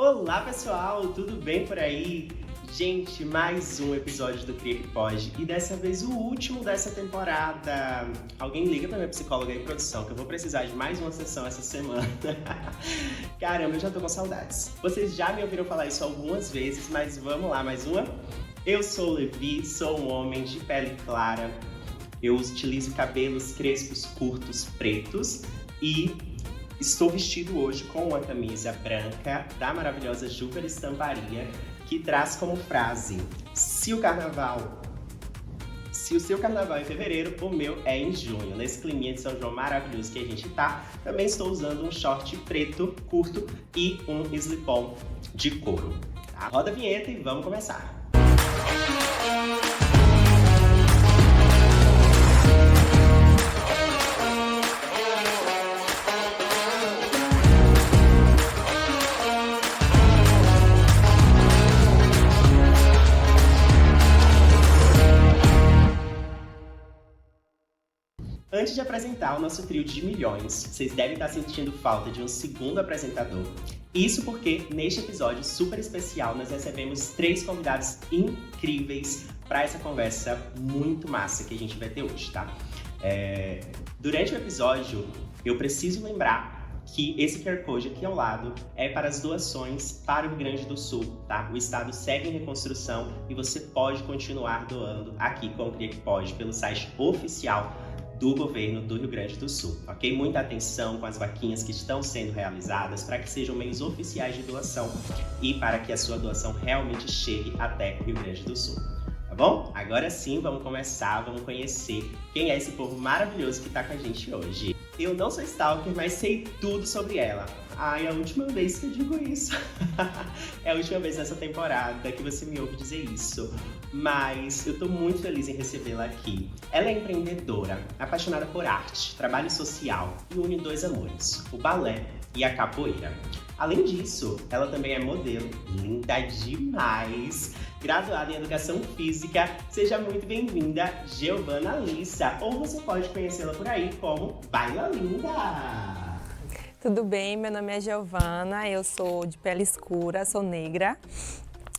Olá pessoal, tudo bem por aí? Gente, mais um episódio do Cria Que Pode e dessa vez o último dessa temporada. Alguém liga pra minha psicóloga em produção que eu vou precisar de mais uma sessão essa semana. Caramba, eu já tô com saudades. Vocês já me ouviram falar isso algumas vezes, mas vamos lá, mais uma? Eu sou o Levi, sou um homem de pele clara. Eu utilizo cabelos crespos, curtos, pretos e estou vestido hoje com uma camisa branca da maravilhosa Júpiter Estamparia, que traz como frase: se o seu carnaval é em fevereiro, o meu é em junho. Nesse climinha de São João maravilhoso que a gente tá, também estou usando um short preto, curto e um slip-on de couro. Tá? Roda a vinheta e vamos começar! Antes de apresentar o nosso trio de milhões, vocês devem estar sentindo falta de um segundo apresentador. Isso porque, neste episódio super especial, nós recebemos 3 convidados incríveis para essa conversa muito massa que a gente vai ter hoje, tá? Durante o episódio, eu preciso lembrar que esse QR Code aqui ao lado é para as doações para o Rio Grande do Sul, tá? O estado segue em reconstrução e você pode continuar doando aqui com o Cria Que Pode pelo site oficial do governo do Rio Grande do Sul, ok? Muita atenção com as vaquinhas que estão sendo realizadas para que sejam meios oficiais de doação e para que a sua doação realmente chegue até o Rio Grande do Sul, tá bom? Agora sim, vamos começar, vamos conhecer quem é esse povo maravilhoso que está com a gente hoje. Eu não sou stalker, mas sei tudo sobre ela. Ai, é a última vez que eu digo isso. É a última vez nessa temporada que você me ouve dizer isso. Mas eu tô muito feliz em recebê-la aqui. Ela é empreendedora, apaixonada por arte, trabalho social e une 2 amores, o balé e a capoeira. Além disso, ela também é modelo, linda demais, graduada em Educação Física. Seja muito bem-vinda, Giovana Alissa, ou você pode conhecê-la por aí como Baila Linda. Tudo bem, meu nome é Giovana, eu sou de pele escura, sou negra.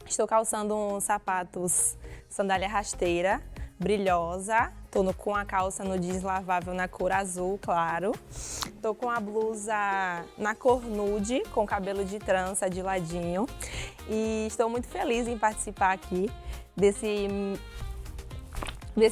Estou calçando uns sapatos sandália rasteira, brilhosa. Estou com a calça no jeans lavável na cor azul, claro. Estou com a blusa na cor nude, com cabelo de trança de ladinho. E estou muito feliz em participar aqui desse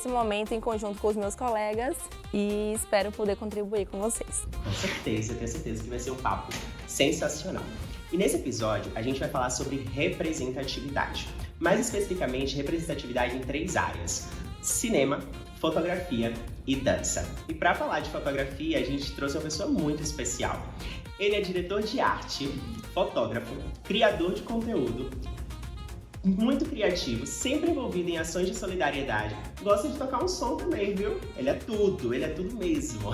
momento em conjunto com os meus colegas e espero poder contribuir com vocês. Com certeza, eu tenho certeza que vai ser um papo sensacional. E nesse episódio a gente vai falar sobre representatividade, mais especificamente representatividade em 3 áreas: cinema, fotografia e dança. E para falar de fotografia, a gente trouxe uma pessoa muito especial. Ele é diretor de arte, fotógrafo, criador de conteúdo, muito criativo, sempre envolvido em ações de solidariedade. Gosta de tocar um som também, viu? Ele é tudo mesmo.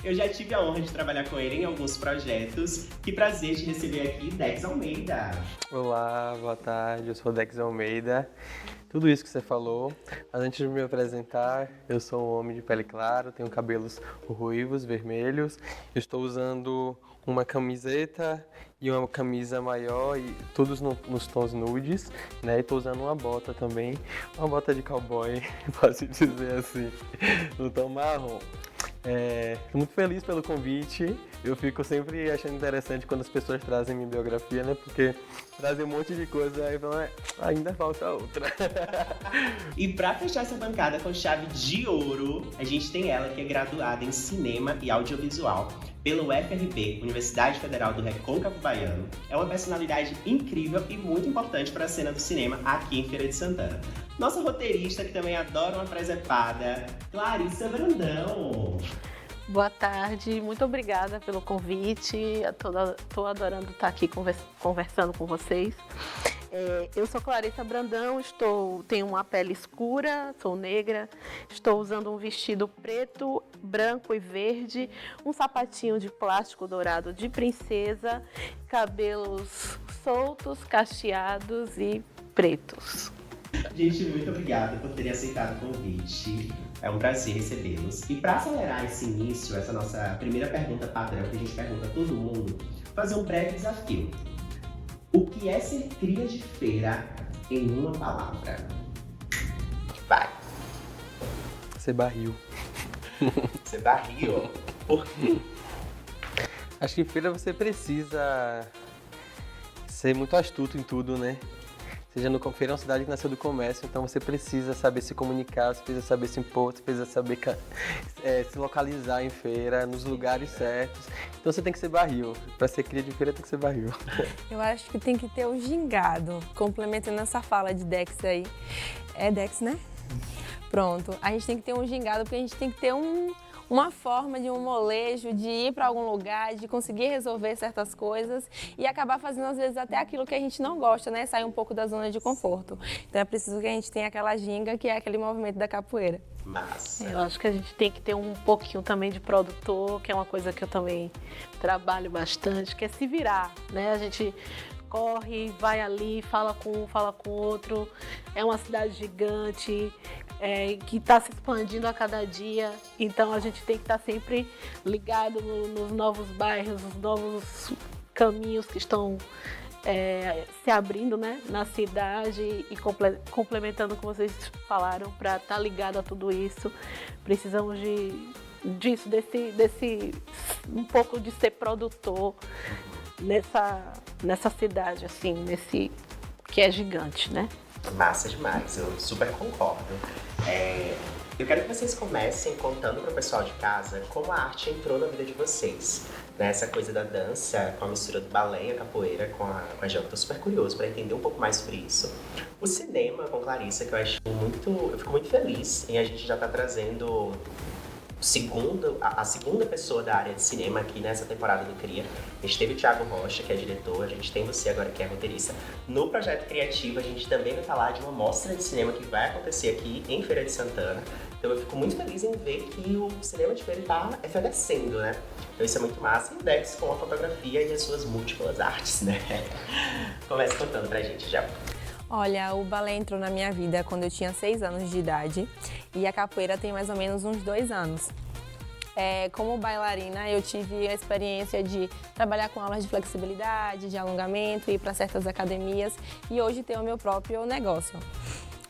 Eu já tive a honra de trabalhar com ele em alguns projetos. Que prazer de receber aqui Dex Almeida. Olá, boa tarde, eu sou o Dex Almeida. Tudo isso que você falou, mas antes de me apresentar, eu sou um homem de pele clara, tenho cabelos ruivos, vermelhos. Eu estou usando uma camiseta e uma camisa maior, e todos nos tons nudes, né? E estou usando uma bota também, uma bota de cowboy, posso dizer assim, no tom marrom. Estou muito feliz pelo convite. Eu fico sempre achando interessante quando as pessoas trazem minha biografia, né? Porque trazem um monte de coisa e falam, ainda falta outra. E para fechar essa bancada com chave de ouro, a gente tem ela que é graduada em Cinema e Audiovisual pelo UFRB, Universidade Federal do Recôncavo Baiano. É uma personalidade incrível e muito importante para a cena do cinema aqui em Feira de Santana. Nossa roteirista, que também adora uma presepada, Clarissa Brandão. Boa tarde, muito obrigada pelo convite. Estou adorando estar aqui conversando com vocês. Eu sou Clarissa Brandão, tenho uma pele escura, sou negra, estou usando um vestido preto, branco e verde, um sapatinho de plástico dourado de princesa, cabelos soltos, cacheados e pretos. Gente, muito obrigada por terem aceitado o convite. É um prazer recebê-los. E para acelerar esse início, essa nossa primeira pergunta padrão que a gente pergunta a todo mundo, vou fazer um breve desafio. O que é ser cria de feira em uma palavra? Vai. Ser barril. Ser barril? Por quê? Acho que em feira você precisa ser muito astuto em tudo, né? Seja no feira é uma cidade que nasceu do comércio, então você precisa saber se comunicar, você precisa saber se impor, você precisa saber se localizar em feira, nos lugares certos. Então você tem que ser barril. Para ser cria de feira tem que ser barril. Eu acho que tem que ter o gingado, complementando essa fala de Dex aí. É Dex, né? Pronto. A gente tem que ter um gingado porque a gente tem que ter uma forma de um molejo, de ir para algum lugar, de conseguir resolver certas coisas e acabar fazendo às vezes até aquilo que a gente não gosta, né? Sair um pouco da zona de conforto. Então é preciso que a gente tenha aquela ginga, que é aquele movimento da capoeira. Massa. Eu acho que a gente tem que ter um pouquinho também de produtor, que é uma coisa que eu também trabalho bastante, que é se virar, né? A gente corre, vai ali, fala com um, fala com outro. É uma cidade gigante, que está se expandindo a cada dia. Então a gente tem que estar sempre ligado nos novos bairros, nos novos caminhos que estão se abrindo, né, na cidade e complementando o que vocês falaram, para estar ligado a tudo isso. Precisamos disso, desse um pouco de ser produtor nessa cidade, assim, nesse que é gigante, né? Massa demais, eu super concordo. Eu quero que vocês comecem contando para o pessoal de casa como a arte entrou na vida de vocês. Né? Essa coisa da dança, com a mistura do balé e a capoeira com a Gel, eu tô super curioso para entender um pouco mais sobre isso. O cinema com Clarissa, que eu fico muito feliz em a gente já tá trazendo a segunda pessoa da área de cinema aqui nessa temporada do CRIA. A gente teve o Thiago Rocha, que é diretor, a gente tem você agora, que é roteirista. No projeto criativo, a gente também vai falar de uma mostra de cinema que vai acontecer aqui em Feira de Santana. Então eu fico muito feliz em ver que o cinema de feira está efervescendo, né? Então isso é muito massa. E o Dex com a fotografia e as suas múltiplas artes, né? Comece contando pra gente já. Olha, o balé entrou na minha vida quando eu tinha 6 anos de idade e a capoeira tem mais ou menos uns 2 anos. Como bailarina, eu tive a experiência de trabalhar com aulas de flexibilidade, de alongamento, ir para certas academias e hoje tenho o meu próprio negócio.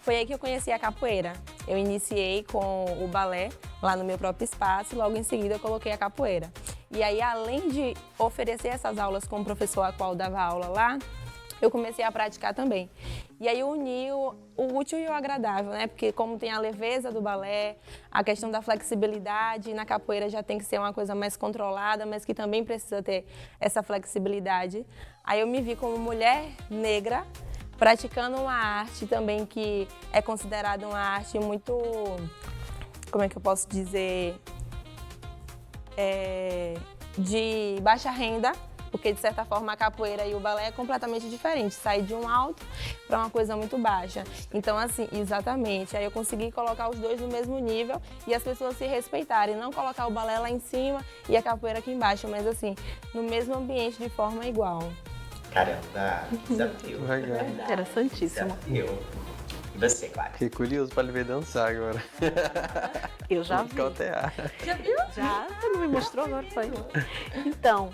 Foi aí que eu conheci a capoeira. Eu iniciei com o balé lá no meu próprio espaço e logo em seguida eu coloquei a capoeira. E aí, além de oferecer essas aulas com o professor a qual dava aula lá, eu comecei a praticar também. E aí uni o útil e o agradável, né? Porque como tem a leveza do balé, a questão da flexibilidade, na capoeira já tem que ser uma coisa mais controlada, mas que também precisa ter essa flexibilidade. Aí eu me vi como mulher negra, praticando uma arte também que é considerada uma arte muito, como é que eu posso dizer, de baixa renda, porque de certa forma a capoeira e o balé é completamente diferente, sai de um alto para uma coisa muito baixa. Então assim, exatamente, aí eu consegui colocar os dois no mesmo nível e as pessoas se respeitarem, não colocar o balé lá em cima e a capoeira aqui embaixo, mas assim, no mesmo ambiente de forma igual. Caramba, desafio. Legal. Interessantíssimo. Desafio. E você, Clara? Fiquei curioso para lhe ver dançar agora. Eu já vi. Escaltear. Já viu? Já? Você não me mostrou agora? Foi. Então,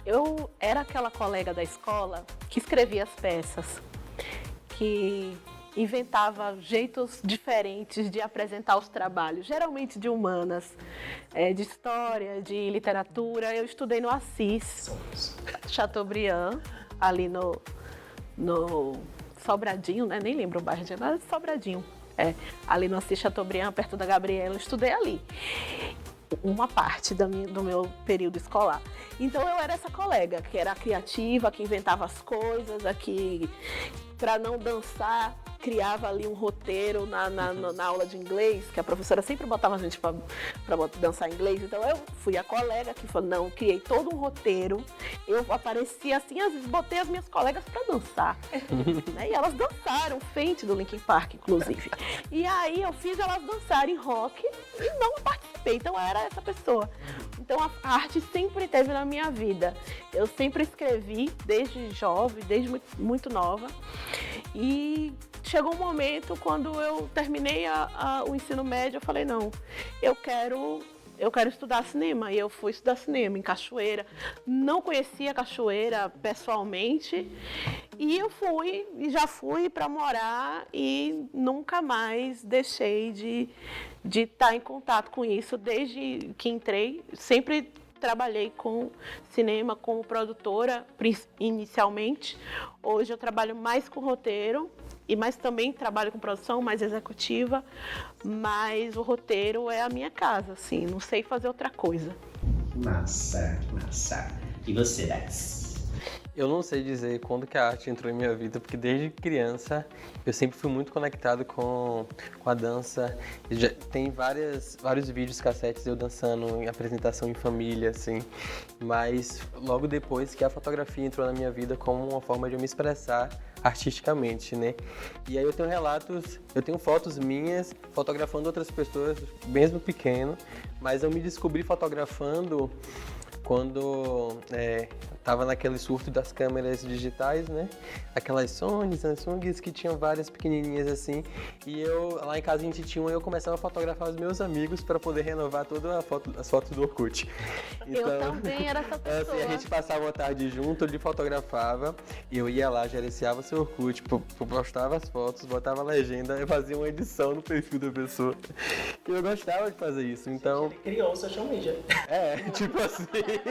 eu era aquela colega da escola que escrevia as peças, que inventava jeitos diferentes de apresentar os trabalhos, geralmente de humanas, de história, de literatura. Eu estudei no Assis, Chateaubriand, ali no Sobradinho, né? Nem lembro o bairro, mas Sobradinho. Ali no Assis Chateaubriand, perto da Gabriela, eu estudei ali. Uma parte do meu período escolar. Então eu era essa colega que era criativa, que inventava as coisas, que para não dançar criava ali um roteiro na aula de inglês, que a professora sempre botava a gente para dançar inglês. Então eu fui a colega que falou, não, criei todo um roteiro, eu apareci assim, às vezes botei as minhas colegas para dançar. Né? E elas dançaram, Faint do Linkin Park, inclusive. E aí eu fiz elas dançarem rock e não participei, então eu era essa pessoa. Então a arte sempre esteve na minha vida. Eu sempre escrevi, desde jovem, desde muito nova. E chegou um momento, quando eu terminei o ensino médio, eu falei, não, eu quero estudar cinema. E eu fui estudar cinema em Cachoeira. Não conhecia Cachoeira pessoalmente. E eu já fui para morar e nunca mais deixei de estar em contato com isso. Desde que entrei, sempre trabalhei com cinema como produtora, inicialmente. Hoje eu trabalho mais com roteiro, mas também trabalho com produção mais executiva, mas o roteiro é a minha casa, assim, não sei fazer outra coisa. Massa, que massa. E você, Dex? Eu não sei dizer quando que a arte entrou em minha vida, porque desde criança eu sempre fui muito conectado com a dança. Tem vários vídeos, cassetes eu dançando em apresentação em família, assim. Mas logo depois que a fotografia entrou na minha vida como uma forma de eu me expressar artisticamente, né? E aí eu tenho fotos minhas fotografando outras pessoas, mesmo pequeno, mas eu me descobri fotografando quando tava naquele surto das câmeras digitais, né? Aquelas Sony, Samsungs que tinham várias pequenininhas assim. E lá em casa a gente tinha uma e eu começava a fotografar os meus amigos para poder renovar todas as fotos do Orkut. Então, eu também era essa pessoa. Assim, a gente passava a tarde junto, ele fotografava e eu ia lá, gerenciava seu Orkut, postava as fotos, botava a legenda, eu fazia uma edição no perfil da pessoa. E eu gostava de fazer isso, então... Ele criou o social media. Tipo assim... Ele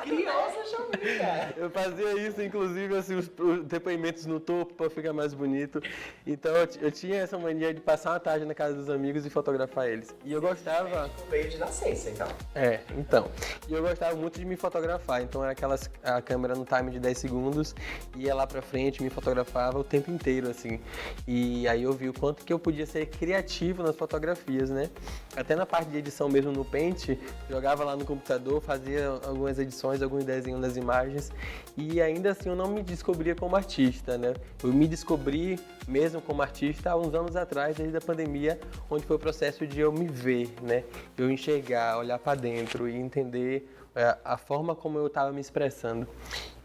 criou o social media. Eu fazia isso, inclusive, assim, os depoimentos no topo para ficar mais bonito. Então eu tinha essa mania de passar uma tarde na casa dos amigos e fotografar eles. E eu gostava... Veio de nascença, então. Então. E eu gostava muito de me fotografar. Então era a câmera no time de 10 segundos, ia lá pra frente, me fotografava o tempo inteiro, assim. E aí eu vi o quanto que eu podia ser criativo nas fotografias, né? Até na parte de edição mesmo no Paint, jogava lá no computador, fazia algumas edições, alguns desenhos nas imagens. E ainda assim eu não me descobria como artista, né? Eu me descobri mesmo como artista há uns anos atrás, desde a pandemia, onde foi o processo de eu me ver, né? Eu enxergar, olhar para dentro e entender a forma como eu estava me expressando.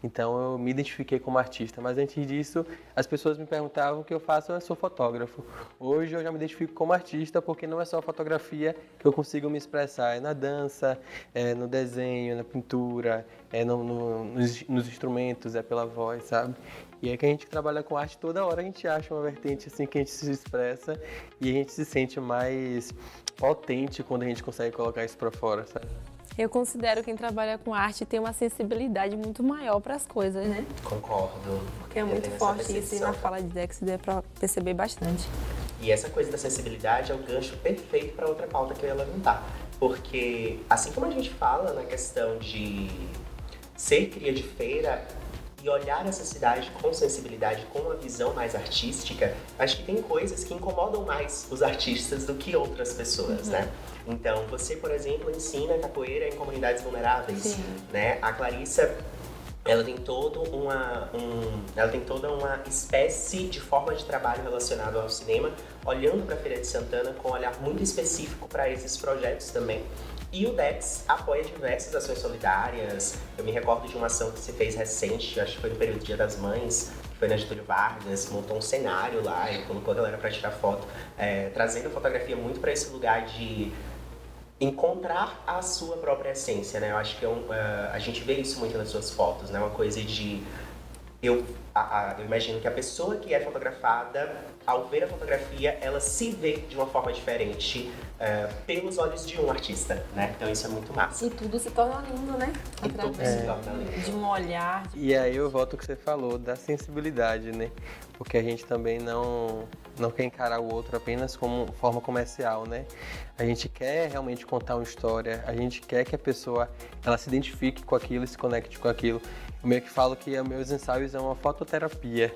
Então eu me identifiquei como artista, mas antes disso as pessoas me perguntavam o que eu faço, eu sou fotógrafo. Hoje eu já me identifico como artista porque não é só a fotografia que eu consigo me expressar, é na dança, no desenho, na pintura, nos instrumentos, é pela voz, sabe? E é que a gente trabalha com arte toda hora, a gente acha uma vertente assim que a gente se expressa e a gente se sente mais potente quando a gente consegue colocar isso pra fora, sabe? Eu considero que quem trabalha com arte tem uma sensibilidade muito maior para as coisas, né? Concordo. Porque é muito forte isso e na fala de Dex deu para perceber bastante. E essa coisa da sensibilidade é o gancho perfeito para outra pauta que eu ia levantar. Porque, assim como a gente fala na questão de ser cria de feira e olhar essa cidade com sensibilidade, com uma visão mais artística, acho que tem coisas que incomodam mais os artistas do que outras pessoas, né? Então, você, por exemplo, ensina capoeira em comunidades vulneráveis, né? A Clarissa, ela tem toda uma espécie de forma de trabalho relacionado ao cinema, olhando para a Feira de Santana com um olhar muito específico para esses projetos também. E o Dex apoia diversas ações solidárias. Eu me recordo de uma ação que você fez recente, acho que foi no período do Dia das Mães, que foi na Getúlio Vargas, montou um cenário lá e colocou a galera para tirar foto, trazendo a fotografia muito para esse lugar de encontrar a sua própria essência, né? Eu acho que a gente vê isso muito nas suas fotos, né? Uma coisa de... Eu imagino que a pessoa que é fotografada, ao ver a fotografia, ela se vê de uma forma diferente pelos olhos de um artista, né? Então isso é muito massa. E tudo se torna lindo, né? E tudo se torna lindo. De um olhar. E aí eu volto ao que você falou, da sensibilidade, né? Porque a gente também não quer encarar o outro apenas como forma comercial, né? A gente quer realmente contar uma história, a gente quer que a pessoa ela se identifique com aquilo e se conecte com aquilo. Eu meio que falo que meus ensaios é uma fototerapia,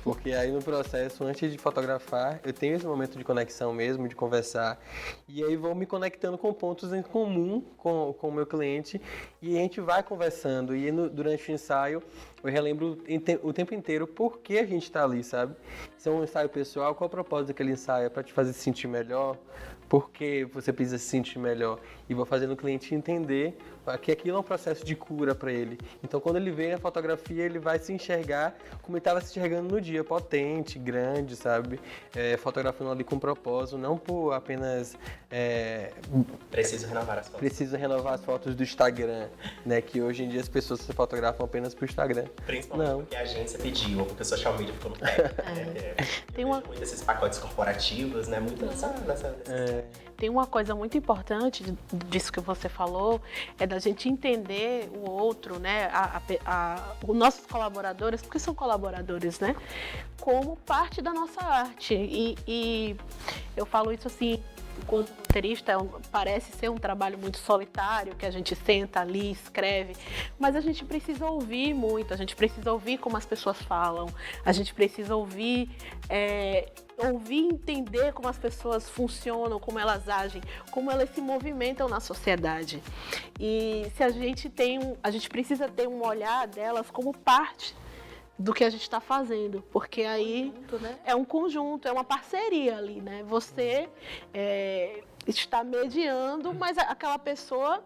porque aí no processo, antes de fotografar, eu tenho esse momento de conexão mesmo, de conversar, e aí vou me conectando com pontos em comum com o meu cliente, e a gente vai conversando, e durante o ensaio eu relembro o tempo inteiro por que a gente está ali, sabe? Se é um ensaio pessoal, qual é o propósito daquele ensaio? É para te fazer se sentir melhor? Por que você precisa se sentir melhor? E vou fazendo o cliente entender que aquilo é um processo de cura para ele. Então, quando ele vê a fotografia, ele vai se enxergar como ele estava se enxergando no dia, potente, grande, sabe? Fotografando ali com propósito, não por apenas... Preciso renovar as fotos. Preciso renovar as fotos do Instagram, né? Que hoje em dia as pessoas se fotografam apenas pro Instagram. Principalmente porque a agência pediu, ou porque o social media ficou no pé. Tem uma... muito esses pacotes corporativos, né? Muito nessa... Tem uma coisa muito importante disso que você falou, é da gente entender o outro, né? Os nossos colaboradores, porque são colaboradores, né? Como parte da nossa arte. E eu falo isso assim, enquanto roteirista, parece ser um trabalho muito solitário, que a gente senta ali, escreve, mas a gente precisa ouvir muito, a gente precisa ouvir como as pessoas falam, a gente precisa ouvir e entender como as pessoas funcionam, como elas agem, como elas se movimentam na sociedade. E se a gente precisa ter um olhar delas como parte do que a gente está fazendo, porque aí é um conjunto, é uma parceria ali, né? Você está mediando, mas aquela pessoa,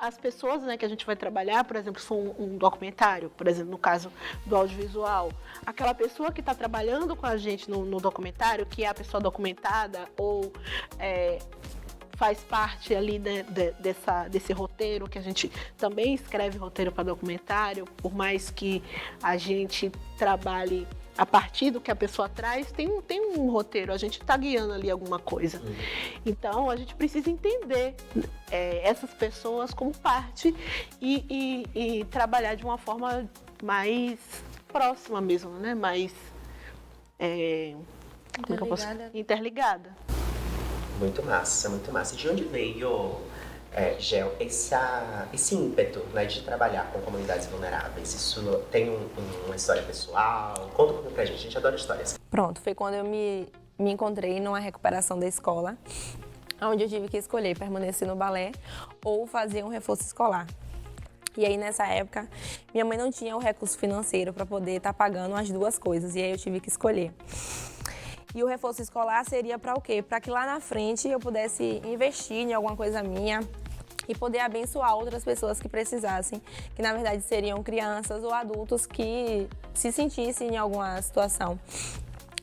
as pessoas, né, que a gente vai trabalhar, por exemplo, se for um documentário, por exemplo, no caso do audiovisual, aquela pessoa que está trabalhando com a gente no documentário, que é a pessoa documentada ou faz parte ali desse roteiro, que a gente também escreve roteiro para documentário, por mais que a gente trabalhe a partir do que a pessoa traz, tem um roteiro, a gente está guiando ali alguma coisa. Então, a gente precisa entender essas pessoas como parte e trabalhar de uma forma mais próxima mesmo, né? Mais interligada. Muito massa, muito massa. E de onde veio, Gel, esse ímpeto, né, de trabalhar com comunidades vulneráveis? Isso tem uma história pessoal? Conta um pouco pra gente, a gente adora histórias. Pronto, foi quando eu me encontrei numa recuperação da escola, onde eu tive que escolher permanecer no balé ou fazer um reforço escolar. E aí, nessa época, minha mãe não tinha o recurso financeiro para poder estar pagando as duas coisas, e aí eu tive que escolher. E o reforço escolar seria para o quê? Para que lá na frente eu pudesse investir em alguma coisa minha e poder abençoar outras pessoas que precisassem, que na verdade seriam crianças ou adultos que se sentissem em alguma situação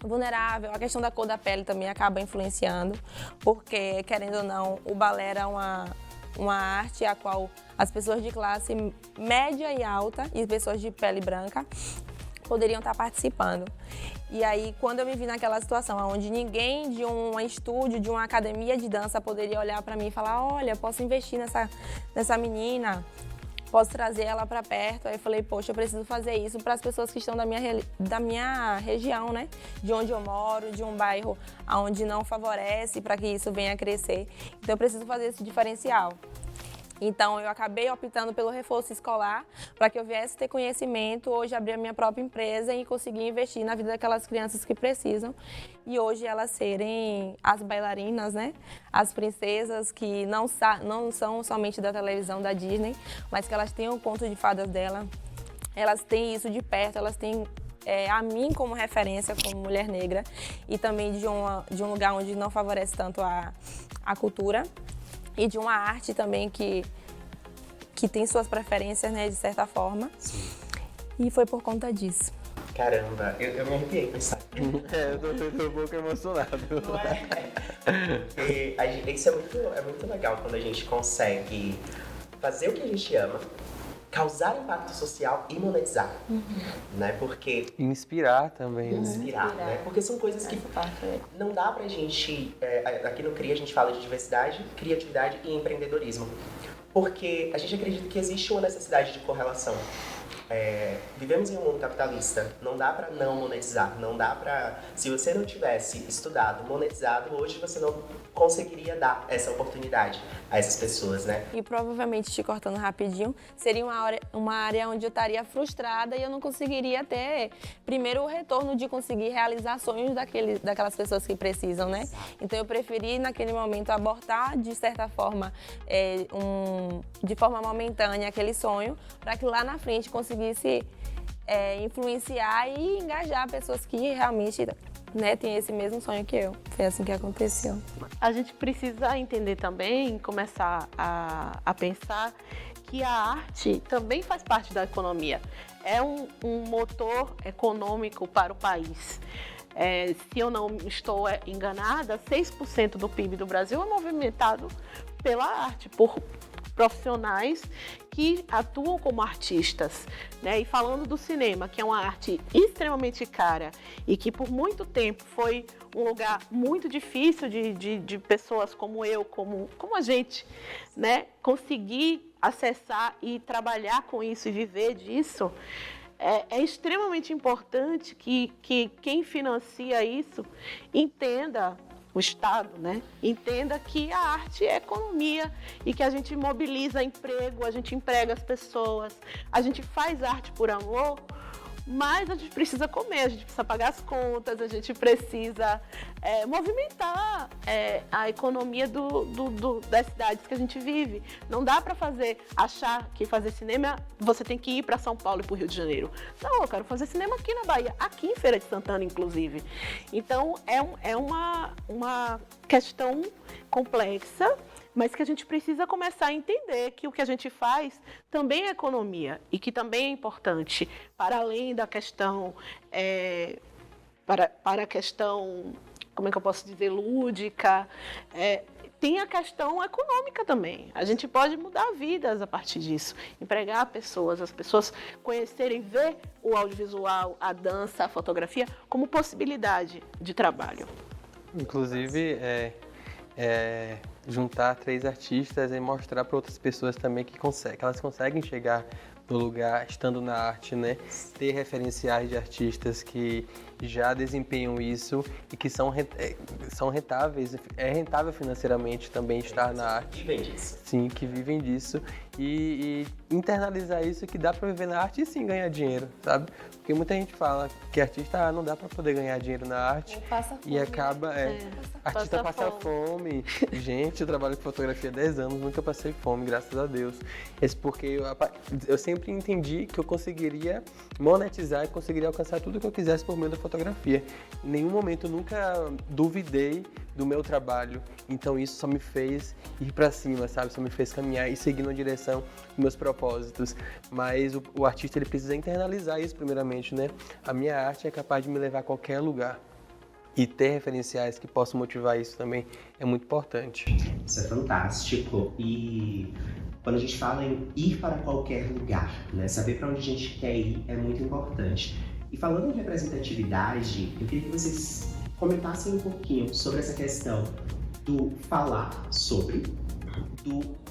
vulnerável. A questão da cor da pele também acaba influenciando, porque, querendo ou não, o balé era uma arte a qual as pessoas de classe média e alta e pessoas de pele branca poderiam estar participando. E aí, quando eu me vi naquela situação onde ninguém de um estúdio, de uma academia de dança poderia olhar para mim e falar: olha, posso investir nessa menina, posso trazer ela para perto. Aí eu falei: poxa, eu preciso fazer isso para as pessoas que estão da minha região, né? De onde eu moro, de um bairro onde não favorece para que isso venha a crescer. Então eu preciso fazer esse diferencial. Então, eu acabei optando pelo reforço escolar para que eu viesse ter conhecimento, hoje abrir a minha própria empresa e conseguir investir na vida daquelas crianças que precisam. E hoje elas serem as bailarinas, né? As princesas que não são somente da televisão da Disney, mas que elas têm o conto de fadas dela. Elas têm isso de perto, elas têm a mim como referência, como mulher negra, e também de um lugar onde não favorece tanto a cultura. E de uma arte também que tem suas preferências, né, de certa forma. Sim. E foi por conta disso. Caramba, eu me arrepiei com isso. Eu tô um pouco emocionado. Não é? Isso é muito legal quando a gente consegue fazer o que a gente ama, causar impacto social e monetizar, né? Porque... Inspirar também, Inspirar, né? Porque são coisas que não dá pra gente... aqui no CRIA a gente fala de diversidade, criatividade e empreendedorismo. Porque a gente acredita que existe uma necessidade de correlação. Vivemos em um mundo capitalista, não dá pra não monetizar, não dá pra... Se você não tivesse estudado, monetizado, hoje você não conseguiria dar essa oportunidade a essas pessoas, né? E provavelmente, te cortando rapidinho, seria uma área onde eu estaria frustrada e eu não conseguiria ter, primeiro, o retorno de conseguir realizar sonhos daquelas pessoas que precisam, né? Então eu preferi, naquele momento, abortar, de certa forma, de forma momentânea, aquele sonho, para que lá na frente conseguisse influenciar e engajar pessoas que realmente, né, têm esse mesmo sonho que eu. Foi assim que aconteceu. A gente precisa entender também, começar a pensar que a arte também faz parte da economia. É um motor econômico para o país. Se eu não estou enganada, 6% do PIB do Brasil é movimentado pela arte, por profissionais que atuam como artistas, né? E falando do cinema, que é uma arte extremamente cara e que por muito tempo foi um lugar muito difícil de pessoas como eu, como a gente, né? Conseguir acessar e trabalhar com isso e viver disso. É extremamente importante que quem financia isso entenda, o Estado, né? Entenda que a arte é economia e que a gente mobiliza emprego, a gente emprega as pessoas, a gente faz arte por amor, mas a gente precisa comer, a gente precisa pagar as contas, a gente precisa movimentar a economia das cidades que a gente vive. Não dá para achar que fazer cinema você tem que ir para São Paulo e para o Rio de Janeiro. Não, eu quero fazer cinema aqui na Bahia, aqui em Feira de Santana, inclusive. Então, é uma questão complexa, mas que a gente precisa começar a entender que o que a gente faz também é economia e que também é importante, para além da questão, para a questão, como é que eu posso dizer, lúdica, tem a questão econômica também. A gente pode mudar vidas a partir disso, empregar pessoas, as pessoas conhecerem, ver o audiovisual, a dança, a fotografia como possibilidade de trabalho. Inclusive, juntar 3 artistas e mostrar para outras pessoas também que elas conseguem chegar no lugar estando na arte, né? Ter referenciais de artistas que já desempenham isso e que são rentáveis, é rentável financeiramente também estar na arte. Vivem disso. Sim, que vivem disso e internalizar isso, que dá para viver na arte e sim ganhar dinheiro, sabe? Porque muita gente fala que artista não dá para poder ganhar dinheiro na arte e acaba artista passa fome. Gente, eu trabalho com fotografia há 10 anos, nunca passei fome, graças a Deus. Porque eu sempre entendi que eu conseguiria monetizar e conseguiria alcançar tudo que eu quisesse por meio da fotografia. Em nenhum momento eu nunca duvidei do meu trabalho, então isso só me fez ir para cima, sabe? Só me fez caminhar e seguir na direção dos meus propósitos. Mas o artista, ele precisa internalizar isso primeiramente, né? A minha arte é capaz de me levar a qualquer lugar. E ter referenciais que possam motivar isso também é muito importante. Isso é fantástico. E quando a gente fala em ir para qualquer lugar, né? Saber para onde a gente quer ir é muito importante. E falando em representatividade, eu queria que vocês comentassem um pouquinho sobre essa questão do falar sobre,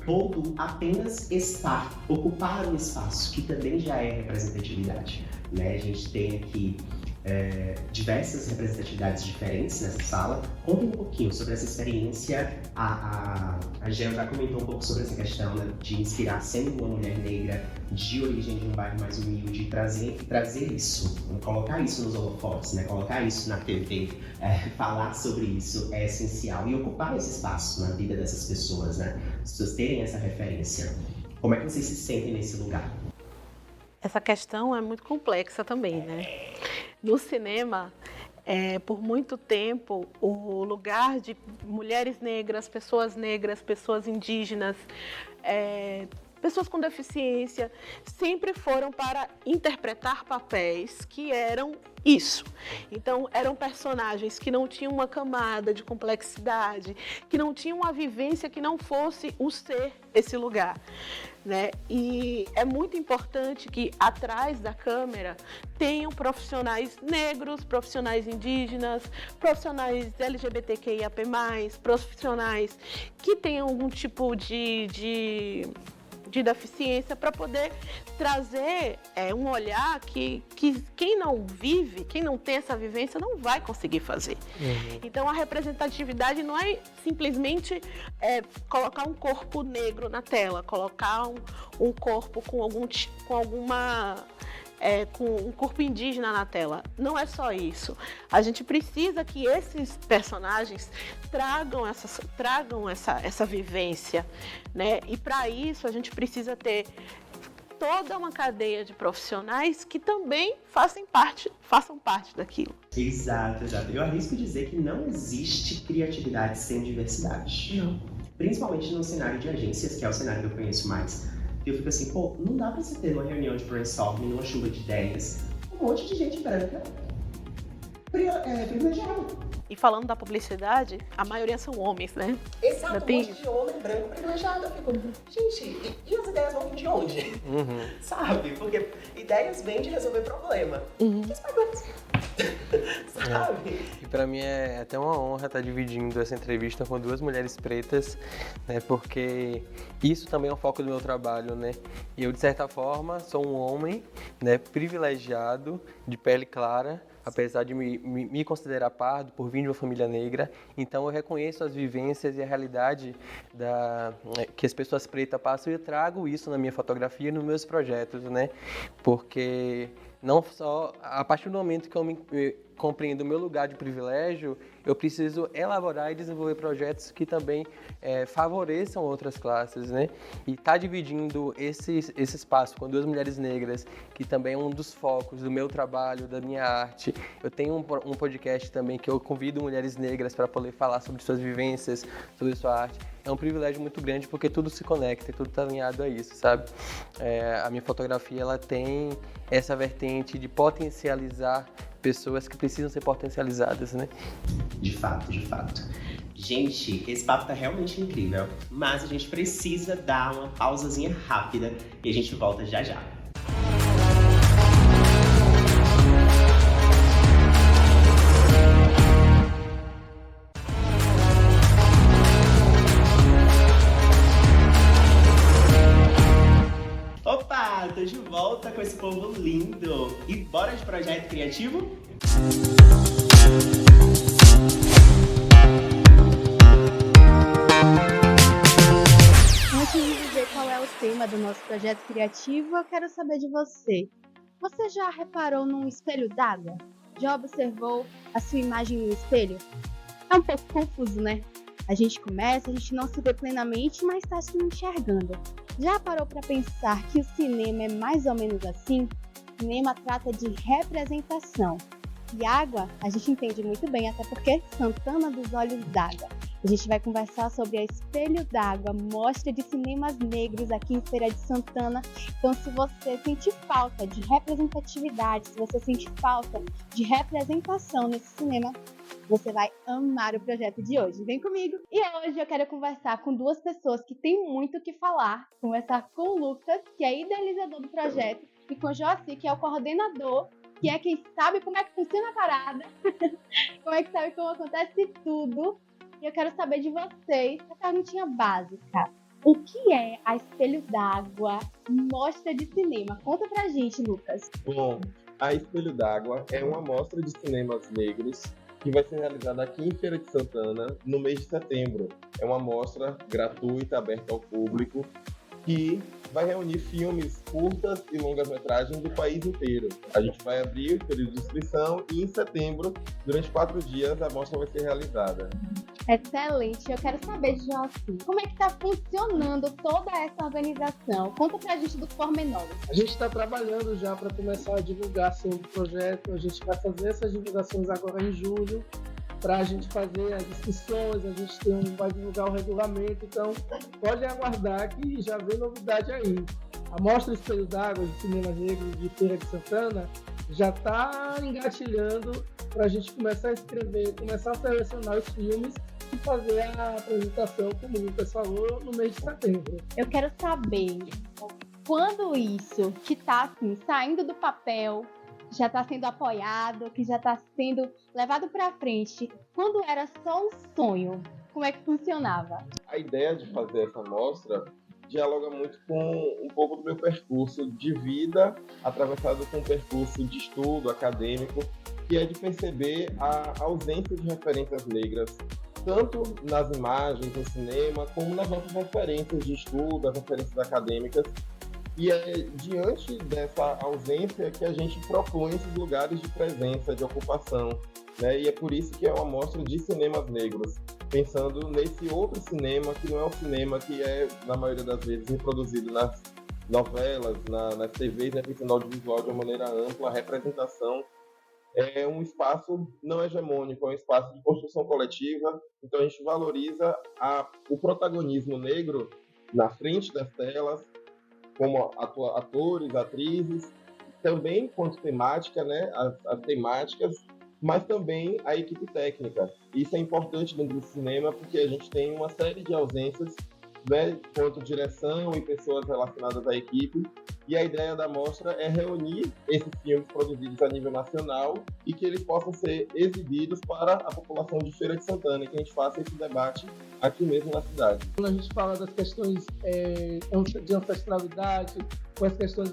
ou do apenas estar, ocupar um espaço, que também já é representatividade, né? A gente tem aqui diversas representatividades diferentes nessa sala. Conta um pouquinho sobre essa experiência. A Gel já comentou um pouco sobre essa questão, né, de inspirar, sendo uma mulher negra de origem de um bairro mais humilde, trazer isso, colocar isso nos holofotes, né, colocar isso na TV, falar sobre isso é essencial e ocupar esse espaço na vida dessas pessoas, né, as pessoas terem essa referência. Como é que vocês se sentem nesse lugar? Essa questão é muito complexa também, né? No cinema, por muito tempo, o lugar de mulheres negras, pessoas indígenas, pessoas com deficiência, sempre foram para interpretar papéis que eram isso. Então, eram personagens que não tinham uma camada de complexidade, que não tinham uma vivência que não fosse o ser esse lugar, né? E é muito importante que atrás da câmera tenham profissionais negros, profissionais indígenas, profissionais LGBTQIAP+, profissionais que tenham algum tipo de deficiência, para poder trazer um olhar que quem não vive, quem não tem essa vivência, não vai conseguir fazer. Uhum. Então, a representatividade não é simplesmente colocar um corpo negro na tela, colocar um corpo com um corpo indígena na tela. Não é só isso. A gente precisa que esses personagens tragam essa vivência, né? E para isso a gente precisa ter toda uma cadeia de profissionais que também façam parte daquilo. Exato. Eu arrisco dizer que não existe criatividade sem diversidade. Não. Principalmente no cenário de agências, que é o cenário que eu conheço mais. Eu fico assim, pô, não dá pra você ter uma reunião de brainstorming, numa chuva de ideias, um monte de gente branca privilegiada. E falando da publicidade, a maioria são homens, né? Exato, Ainda tem- um monte de homem branco privilegiado. Eu fico, gente, e as ideias vão vir de onde? Sabe? Porque ideias vêm de resolver problema. E os problemas? Sabe? E pra mim é até uma honra estar dividindo essa entrevista com duas mulheres pretas, né? Porque isso também é um foco do meu trabalho, né? E eu, de certa forma, sou um homem, né, privilegiado, de pele clara, apesar de me considerar pardo por vir de uma família negra. Então eu reconheço as vivências e a realidade que as pessoas pretas passam e eu trago isso na minha fotografia e nos meus projetos, né? Porque não só a partir do momento que eu compreendo o meu lugar de privilégio, eu preciso elaborar e desenvolver projetos que também favoreçam outras classes, né? E tá dividindo esse espaço com duas mulheres negras, que também é um dos focos do meu trabalho, da minha arte. Eu tenho um podcast também que eu convido mulheres negras para poder falar sobre suas vivências, sobre sua arte. É um privilégio muito grande porque tudo se conecta e tudo está alinhado a isso, sabe? A minha fotografia, ela tem essa vertente de potencializar pessoas que precisam ser potencializadas, né? De fato, de fato. Gente, esse papo tá realmente incrível, mas a gente precisa dar uma pausazinha rápida e a gente volta já já. Opa, tô de volta com esse povo lindo. E bora de projeto criativo? Antes de dizer qual é o tema do nosso projeto criativo, eu quero saber de você. Você já reparou num espelho d'água? Já observou a sua imagem no espelho? É um pouco confuso, né? A gente começa, a gente não se vê plenamente, mas está se enxergando. Já parou para pensar que o cinema é mais ou menos assim? O cinema trata de representação. E água, a gente entende muito bem, até porque Santana dos Olhos d'Água. A gente vai conversar sobre a Espelho d'Água, mostra de cinemas negros aqui em Feira de Santana. Então, se você sente falta de representatividade, se você sente falta de representação nesse cinema, você vai amar o projeto de hoje. Vem comigo! E hoje eu quero conversar com duas pessoas que têm muito o que falar. Conversar com o Lucas, que é idealizador do projeto, e com o Joaci, que é o coordenador, que é quem sabe como é que funciona a parada, como é que sabe como acontece tudo. E eu quero saber de vocês, a perguntinha básica. O que é a Espelho d'Água Mostra de Cinema? Conta pra gente, Lucas. Bom, a Espelho d'Água é uma mostra de cinemas negros que vai ser realizada aqui em Feira de Santana no mês de setembro. É uma mostra gratuita, aberta ao público, que vai reunir filmes curtas e longas-metragens do país inteiro. A gente vai abrir o período de inscrição e em setembro, durante 4 dias, a mostra vai ser realizada. Excelente, eu quero saber, Joaci, como é que está funcionando toda essa organização? Conta pra gente dos pormenores. A gente está trabalhando já para começar a divulgar sobre o projeto. A gente vai fazer essas divulgações agora em julho, para a gente fazer as inscrições, a gente vai divulgar o regulamento, então pode aguardar que já vem novidade aí. A Mostra Espelho d'Água de Cinema Negro de Feira de Santana já está engatilhando para a gente começar a escrever, começar a selecionar os filmes e fazer a apresentação, como o Lucas falou, no mês de setembro. Eu quero saber quando isso que está assim, saindo do papel, já está sendo apoiado, que já está sendo levado para frente, quando era só um sonho, como é que funcionava? A ideia de fazer essa mostra dialoga muito com um pouco do meu percurso de vida, atravessado com um percurso de estudo acadêmico, que é de perceber a ausência de referências negras, tanto nas imagens, no cinema, como nas nossas referências de estudo, as referências acadêmicas. E é diante dessa ausência que a gente propõe esses lugares de presença, de ocupação, né? E é por isso que é uma mostra de cinemas negros, pensando nesse outro cinema que não é o cinema que é, na maioria das vezes, reproduzido nas novelas, nas TVs, na questão audiovisual de uma maneira ampla. A representação é um espaço não hegemônico, é um espaço de construção coletiva. Então a gente valoriza o protagonismo negro na frente das telas, como atores, atrizes, também quanto temática, né, as temáticas, mas também a equipe técnica. Isso é importante dentro do cinema porque a gente tem uma série de ausências, né, quanto direção e pessoas relacionadas à equipe, e a ideia da mostra é reunir esses filmes produzidos a nível nacional e que eles possam ser exibidos para a população de Feira de Santana, e que a gente faça esse debate aqui mesmo na cidade. Quando a gente fala das questões de ancestralidade, com as questões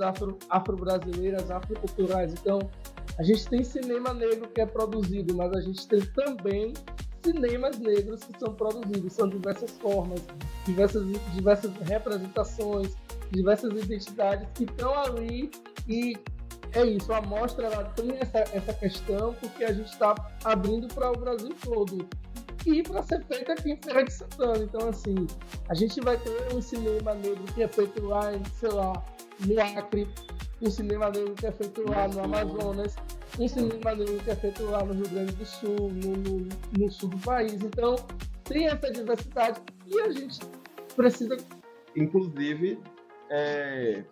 afro-brasileiras, afroculturais, então a gente tem cinema negro que é produzido, mas a gente tem também cinemas negros que são produzidos, são diversas formas, diversas representações, diversas identidades que estão ali, e é isso, a mostra ela tem essa questão porque a gente está abrindo para o Brasil todo e para ser feita aqui em Feira de Santana. Então, assim, a gente vai ter um cinema negro que é feito lá em, sei lá, no Acre, um cinema negro que é feito lá no Amazonas, um cinema negro que é feito lá no Rio Grande do Sul, no sul do país. Então, tem essa diversidade e a gente precisa... Inclusive,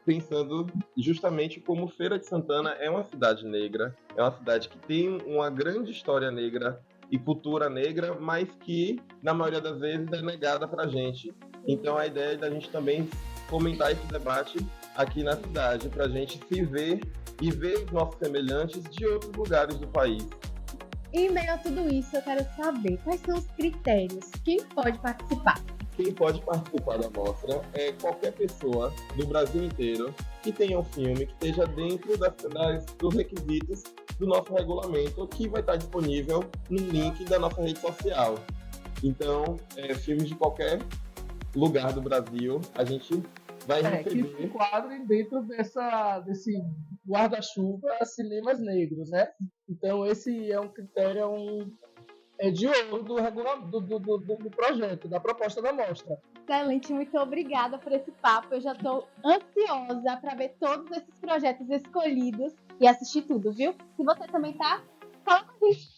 pensando justamente como Feira de Santana é uma cidade negra, é uma cidade que tem uma grande história negra e cultura negra, mas que, na maioria das vezes, é negada pra gente. Então, a ideia é da gente também fomentar esse debate aqui na cidade, pra gente se ver e ver os nossos semelhantes de outros lugares do país. Em meio a tudo isso, eu quero saber quais são os critérios. Quem pode participar? Quem pode participar da mostra é qualquer pessoa do Brasil inteiro que tenha um filme que esteja dentro dos requisitos do nosso regulamento, que vai estar disponível no link da nossa rede social. Então, filmes de qualquer lugar do Brasil, a gente vai receber. Que se enquadrem dentro desse guarda-chuva cinemas negros, né? Então, esse é um critério, de ouro do projeto, da proposta da mostra. Excelente, muito obrigada por esse papo. Eu já estou ansiosa para ver todos esses projetos escolhidos e assistir tudo, viu? Se você também tá, fala com a gente.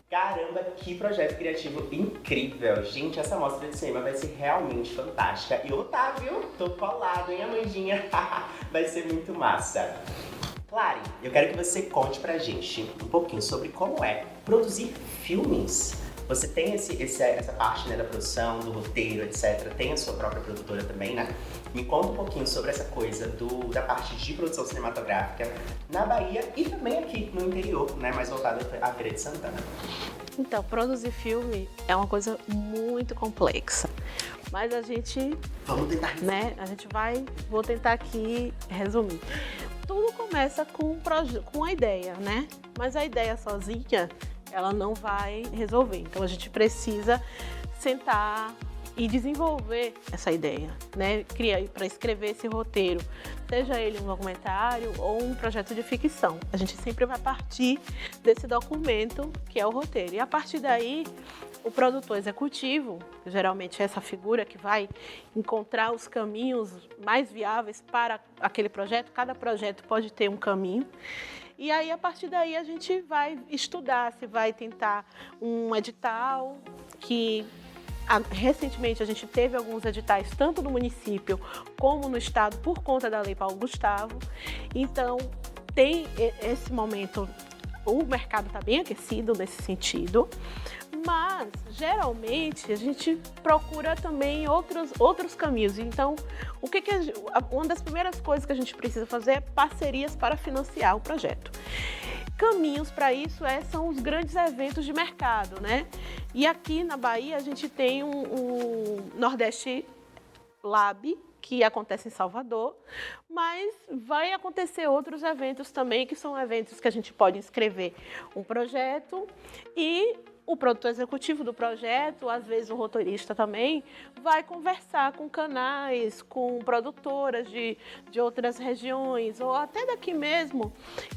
Caramba, que projeto criativo incrível! Gente, essa mostra de cinema vai ser realmente fantástica. E Otávio, tô colado, hein, Amandinha? Vai ser muito massa. Clary, eu quero que você conte pra gente um pouquinho sobre como é produzir filmes. Você tem essa parte, né, da produção, do roteiro, etc. Tem a sua própria produtora também, né? Me conta um pouquinho sobre essa coisa da parte de produção cinematográfica na Bahia e também aqui no interior, né? Mais voltada à Feira de Santana. Então, produzir filme é uma coisa muito complexa. Mas a gente... Vamos tentar resumir. Né? Vou tentar aqui resumir. Tudo começa com a ideia, né? Mas a ideia sozinha, ela não vai resolver. Então a gente precisa sentar e desenvolver essa ideia, né? Para escrever esse roteiro, seja ele um documentário ou um projeto de ficção. A gente sempre vai partir desse documento que é o roteiro. E a partir daí, o produtor executivo, geralmente é essa figura que vai encontrar os caminhos mais viáveis para aquele projeto. Cada projeto pode ter um caminho. E aí, a partir daí, a gente vai estudar se vai tentar um edital que... Recentemente, a gente teve alguns editais, tanto no município como no estado, por conta da Lei Paulo Gustavo. Então, tem esse momento, o mercado está bem aquecido nesse sentido, mas, geralmente, a gente procura também outros caminhos. Então, uma das primeiras coisas que a gente precisa fazer é parcerias para financiar o projeto. Caminhos para isso são os grandes eventos de mercado, né? E aqui na Bahia a gente tem um Nordeste Lab, que acontece em Salvador, mas vai acontecer outros eventos também, que são eventos que a gente pode inscrever um projeto e o produtor executivo do projeto, às vezes o roteirista também, vai conversar com canais, com produtoras de outras regiões, ou até daqui mesmo,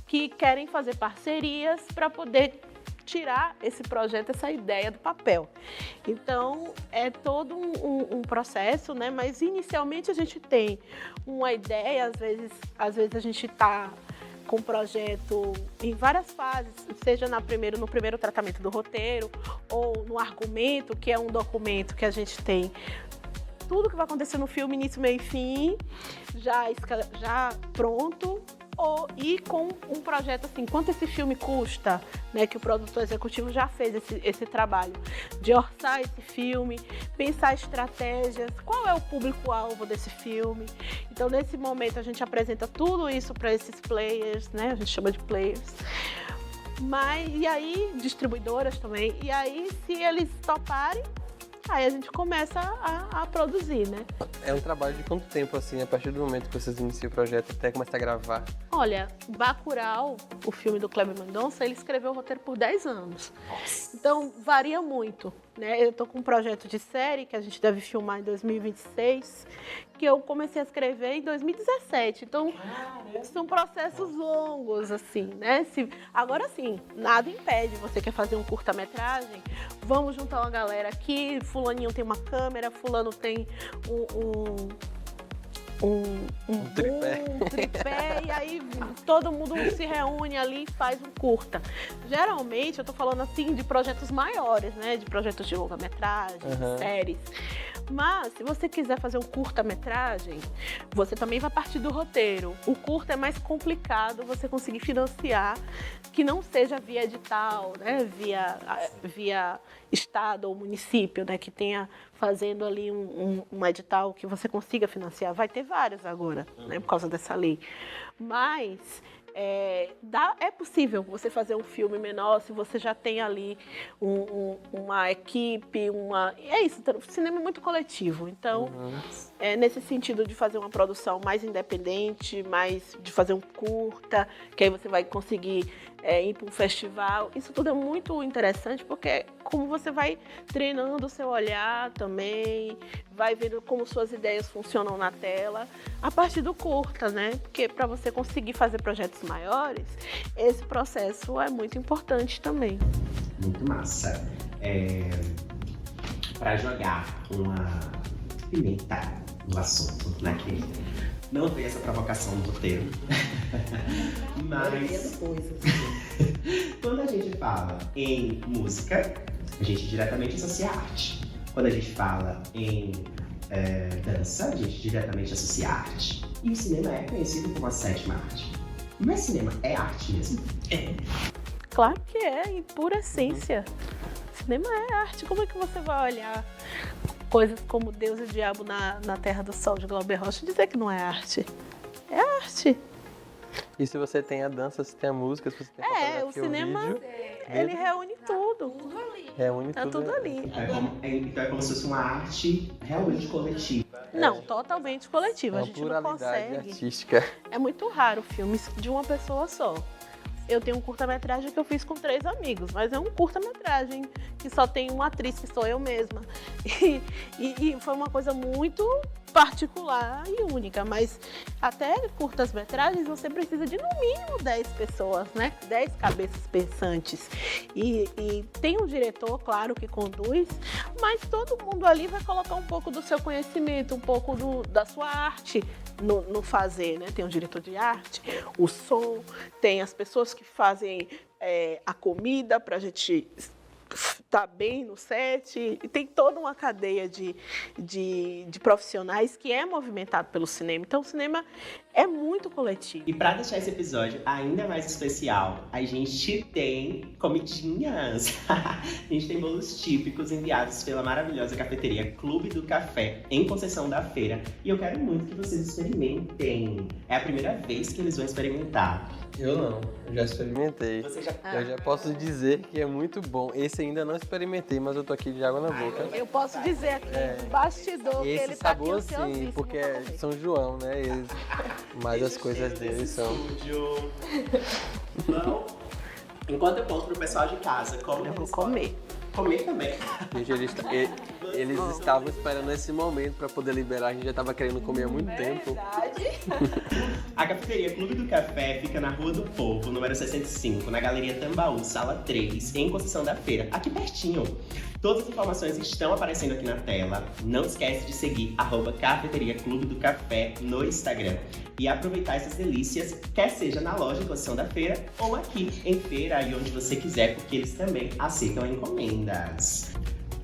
que querem fazer parcerias para poder tirar esse projeto, essa ideia do papel. Então, é todo um processo, né? Mas inicialmente a gente tem uma ideia, às vezes a gente está com o projeto em várias fases, seja no primeiro tratamento do roteiro ou no argumento, que é um documento que a gente tem tudo que vai acontecer no filme, início, meio e fim, já pronto, e com um projeto assim, quanto esse filme custa, né, que o produtor executivo já fez esse trabalho de orçar esse filme, pensar estratégias, qual é o público-alvo desse filme. Então, nesse momento, a gente apresenta tudo isso para esses players, né, a gente chama de players, e aí, distribuidoras também, e aí, se eles toparem, aí a gente começa a produzir, né? É um trabalho de quanto tempo, assim, a partir do momento que vocês iniciam o projeto até começar a gravar? Olha, Bacurau, o filme do Kleber Mendonça, ele escreveu o roteiro por 10 anos. Nossa. Então, varia muito, né? Eu tô com um projeto de série que a gente deve filmar em 2026, que eu comecei a escrever em 2017. Então, são processos longos, assim, né? Agora sim, nada impede. Você quer fazer um curta-metragem? Vamos juntar uma galera aqui, fulaninho tem uma câmera, fulano tem um tripé, e aí todo mundo se reúne ali e faz um curta. Geralmente, eu tô falando assim de projetos maiores, né? De projetos de longa-metragem, séries. Mas, se você quiser fazer um curta-metragem, você também vai partir do roteiro. O curta é mais complicado você conseguir financiar, que não seja via edital, né? Via estado ou município, né? Que tenha fazendo ali um edital que você consiga financiar. Vai ter vários agora, né? Por causa dessa lei. Mas é possível você fazer um filme menor se você já tem ali uma equipe, é isso, o cinema é muito coletivo, então é nesse sentido de fazer uma produção mais independente, de fazer um curta, que aí você vai conseguir ir para um festival. Isso tudo é muito interessante porque como você vai treinando o seu olhar também, vai vendo como suas ideias funcionam na tela, a partir do curta, né? Porque para você conseguir fazer projetos maiores, esse processo é muito importante também. Muito massa. Para jogar uma pimenta no assunto, né? Que não veio essa provocação no roteiro. Mas quando a gente fala em música, a gente diretamente associa a arte. Quando a gente fala em dança, a gente diretamente associa a arte. E o cinema é conhecido como a sétima arte. Mas cinema é arte mesmo? Claro que é, em pura essência. Cinema é arte. Como é que você vai olhar coisas como Deus e o Diabo na Terra do Sol, de Glauber Rocha, e dizer que não é arte? É arte. E se você tem a dança, se tem a música, se você tem a fotografia, o cinema, vídeo, ele reúne tudo. Reúne tá tudo ali. Então é como se fosse uma arte realmente coletiva. Não, totalmente coletiva. É A uma gente não pluralidade consegue. artística. É muito raro filmes de uma pessoa só. Eu tenho um curta-metragem que eu fiz com 3 amigos, mas é um curta-metragem que só tem uma atriz, que sou eu mesma. E foi uma coisa muito particular e única, mas até curtas-metragens você precisa de no mínimo 10 pessoas, né? 10 cabeças pensantes. E tem um diretor, claro, que conduz, mas todo mundo ali vai colocar um pouco do seu conhecimento, um pouco da sua arte no fazer, né? Tem o diretor de arte, o som, tem as pessoas que fazem a comida pra gente estar bem no set, e tem toda uma cadeia de profissionais que é movimentado pelo cinema. Então o cinema é muito coletivo. E para deixar esse episódio ainda mais especial, a gente tem comidinhas. A gente tem bolos típicos enviados pela maravilhosa cafeteria Clube do Café, em Conceição da Feira. E eu quero muito que vocês experimentem. É a primeira vez que eles vão experimentar. Eu não, eu já experimentei. Você já... Eu já posso dizer que é muito bom. Esse ainda não experimentei, mas eu tô aqui de água na boca. Eu posso dizer aqui, bastidor, que ele tá aqui sabor sim, porque é São João, né? Mas as coisas deles são... Então, enquanto eu conto pro pessoal de casa como eu vou comer. Comer também. Gente, Eles estavam esperando esse momento para poder liberar, a gente já estava querendo comer há muito tempo. A cafeteria Clube do Café fica na Rua do Povo, número 65, na Galeria Tambaú, sala 3, em Conceição da Feira, aqui pertinho. Todas as informações estão aparecendo aqui na tela. Não esquece de seguir @Cafeteria Clube do Café no Instagram. E aproveitar essas delícias, quer seja na loja em Conceição da Feira ou aqui em Feira, e onde você quiser, porque eles também aceitam encomendas.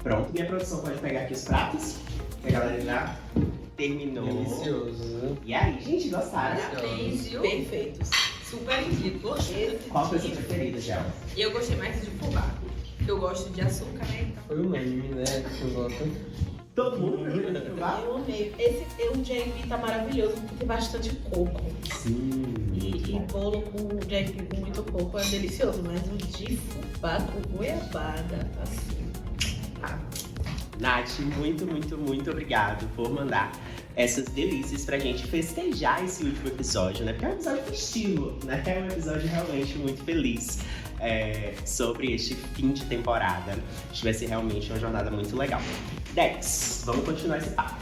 Pronto, minha produção pode pegar aqui os pratos, que a galera já terminou. Delicioso. E aí, gente, gostaram? Perfeitos. Super indico. Gostei. Qual foi a sua preferida, Gel? E eu gostei mais de fubá. Eu gosto de açúcar, né? Então. Foi unânime, né? Que voto. Todo mundo preferiu fubá? Eu amei. O JP tá maravilhoso, porque tem bastante coco. Sim. E bolo com JP com muito coco é delicioso, mas o de fubá com goiabada, assim. Nath, muito obrigado por mandar essas delícias pra gente festejar esse último episódio, né? Porque é um episódio festivo, né? É um episódio realmente muito feliz sobre este fim de temporada. Acho que vai ser realmente uma jornada muito legal. Dex, vamos continuar esse papo.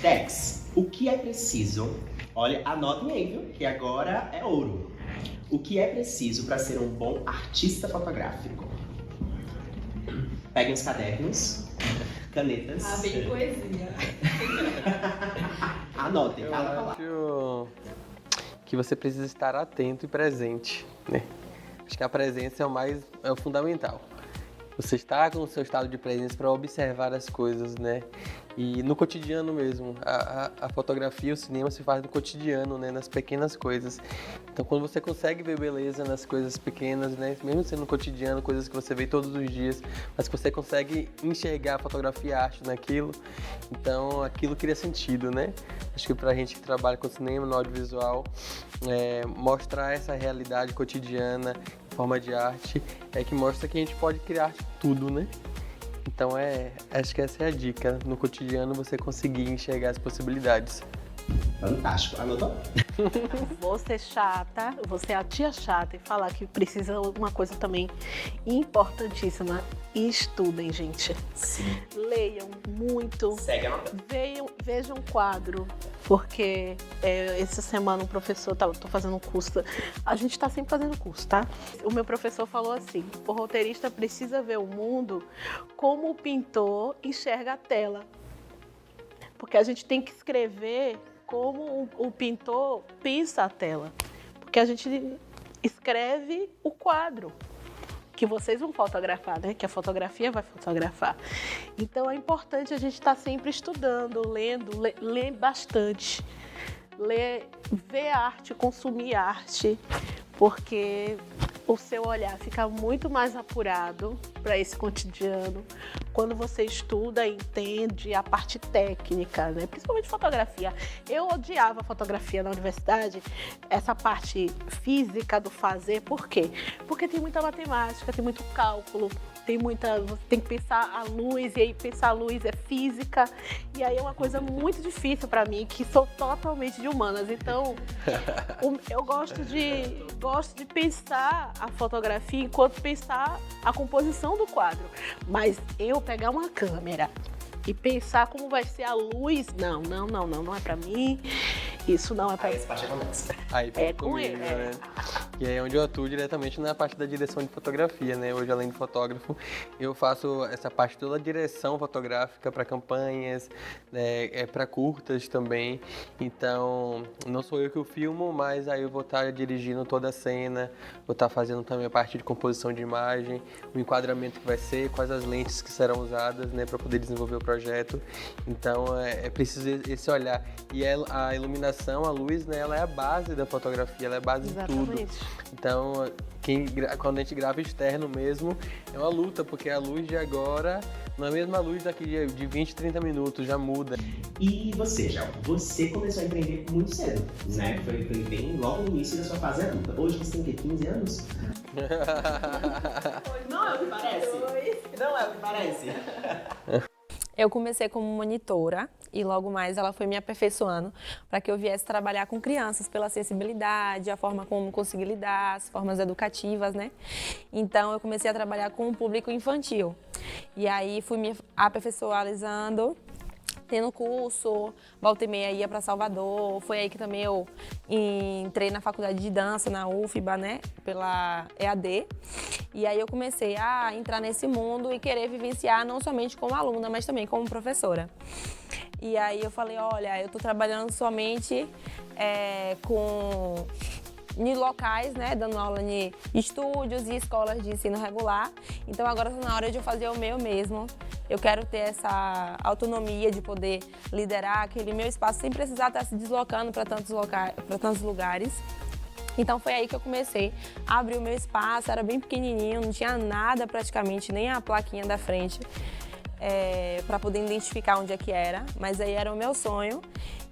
Dex, o que é preciso? Olha, anotem aí, viu? Que agora é ouro. O que é preciso para ser um bom artista fotográfico? Peguem os cadernos, canetas. Bem poesia. Anotem, Eu cada palavra. acho que você precisa estar atento e presente, né? Acho que a presença é o fundamental. Você está com o seu estado de presença para observar as coisas, né? E no cotidiano mesmo. A fotografia, o cinema se faz no cotidiano, né? Nas pequenas coisas. Então, quando você consegue ver beleza nas coisas pequenas, né? Mesmo sendo no cotidiano, coisas que você vê todos os dias, mas que você consegue enxergar a fotografia, a arte naquilo, então aquilo cria sentido, né? Acho que pra gente que trabalha com cinema, no audiovisual, mostrar essa realidade cotidiana em forma de arte é que mostra que a gente pode criar arte de tudo, né? Então acho que essa é a dica, no cotidiano você conseguir enxergar as possibilidades. Fantástico. Anotou? Vou ser chata, vou ser a tia chata e falar que precisa uma coisa também importantíssima. Estudem, gente. Sim. Leiam muito. Segue anotando. Vejam quadro, porque essa semana um professor, tô fazendo um curso, a gente tá sempre fazendo curso, tá? O meu professor falou assim, o roteirista precisa ver o mundo como o pintor enxerga a tela. Porque a gente tem que escrever como o pintor pensa a tela. Porque a gente escreve o quadro que vocês vão fotografar, né? Que a fotografia vai fotografar. Então é importante a gente estar sempre estudando, lendo, ler bastante. Ver arte, consumir arte, porque o seu olhar fica muito mais apurado para esse cotidiano quando você estuda e entende a parte técnica, né? Principalmente fotografia. Eu odiava fotografia na universidade, essa parte física do fazer. Por quê? Porque tem muita matemática, tem muito cálculo, você tem que pensar a luz, e aí pensar a luz é física, e aí é uma coisa muito difícil para mim, que sou totalmente de humanas. Então, eu gosto de pensar a fotografia enquanto pensar a composição do quadro. Mas eu pegar uma câmera e pensar como vai ser a luz, não é pra mim. Isso não é pra mim. Essa parte acontece. Aí É fica com comigo, ele, né? E aí é onde eu atuo diretamente na parte da direção de fotografia, né? Hoje, além de fotógrafo, eu faço essa parte toda a direção fotográfica para campanhas, né? Para curtas também. Então, não sou eu que eu filmo, mas aí eu vou estar dirigindo toda a cena, vou estar fazendo também a parte de composição de imagem, o enquadramento que vai ser, quais as lentes que serão usadas, né? Para poder desenvolver o projeto. Então, é preciso esse olhar. E a iluminação, a luz, né? Ela é a base da fotografia, ela é a base de tudo. Exatamente. Então, quando a gente grava externo mesmo, é uma luta, porque a luz de agora não é a mesma luz daqui de 20, 30 minutos, já muda. E você, Gel? Você começou a empreender muito cedo, né? Foi bem logo no início da sua fase adulta. Hoje você tem o quê? 15 anos? Não é o que parece? Não é o que parece? Eu comecei como monitora e logo mais ela foi me aperfeiçoando para que eu viesse trabalhar com crianças pela sensibilidade, a forma como conseguir lidar, as formas educativas, né? Então eu comecei a trabalhar com o público infantil. E aí fui me aperfeiçoalizando, tendo curso, volta e meia ia para Salvador. Foi aí que também eu entrei na faculdade de dança, na UFBA, né, pela EAD. E aí eu comecei a entrar nesse mundo e querer vivenciar não somente como aluna, mas também como professora. E aí eu falei, olha, eu estou trabalhando somente em locais, né, dando aula em estúdios e escolas de ensino regular. Então agora está na hora de eu fazer o meu mesmo. Eu quero ter essa autonomia de poder liderar aquele meu espaço sem precisar estar se deslocando para tantos lugares. Então foi aí que eu comecei a abrir o meu espaço, era bem pequenininho, não tinha nada praticamente, nem a plaquinha da frente, para poder identificar onde é que era, mas aí era o meu sonho.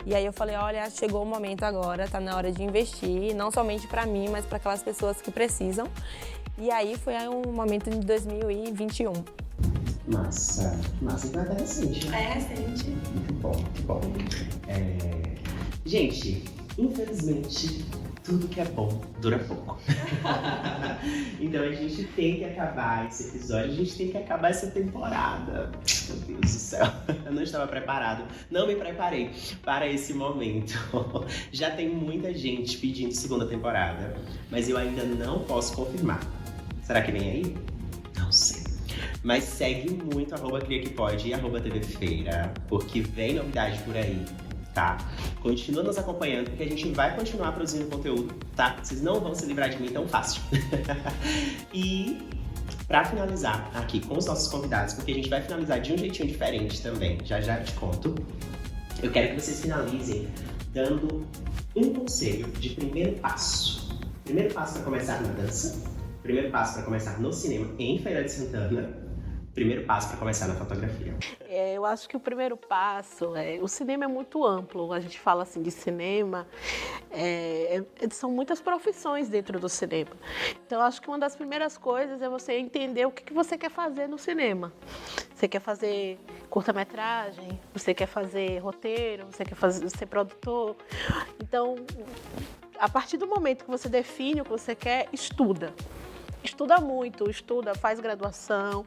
E aí eu falei, olha, chegou o momento agora, tá na hora de investir, não somente para mim, mas para aquelas pessoas que precisam. E aí foi um momento de 2021. Massa, então é até recente, né? É recente. Muito bom, muito bom. Gente, infelizmente, tudo que é bom dura pouco. Então a gente tem que acabar esse episódio, a gente tem que acabar essa temporada. Meu Deus do céu, eu não estava preparado, não me preparei para esse momento. Já tem muita gente pedindo segunda temporada, mas eu ainda não posso confirmar. Será que vem aí? Não sei. Mas segue muito @CriaQuePode e @TVFeira, porque vem novidade por aí, tá? Continua nos acompanhando, porque a gente vai continuar produzindo conteúdo, tá? Vocês não vão se livrar de mim tão fácil. E pra finalizar aqui com os nossos convidados, porque a gente vai finalizar de um jeitinho diferente também, já eu te conto. Eu quero que vocês finalizem dando um conselho de primeiro passo. Primeiro passo para começar na dança, primeiro passo para começar no cinema em Feira de Santana, primeiro passo para começar na fotografia. Eu acho que o primeiro passo, o cinema é muito amplo, a gente fala assim de cinema, são muitas profissões dentro do cinema. Então eu acho que uma das primeiras coisas é você entender o que você quer fazer no cinema. Você quer fazer curta-metragem, você quer fazer roteiro, você quer ser produtor. Então, a partir do momento que você define o que você quer, estuda. Estuda muito, faz graduação,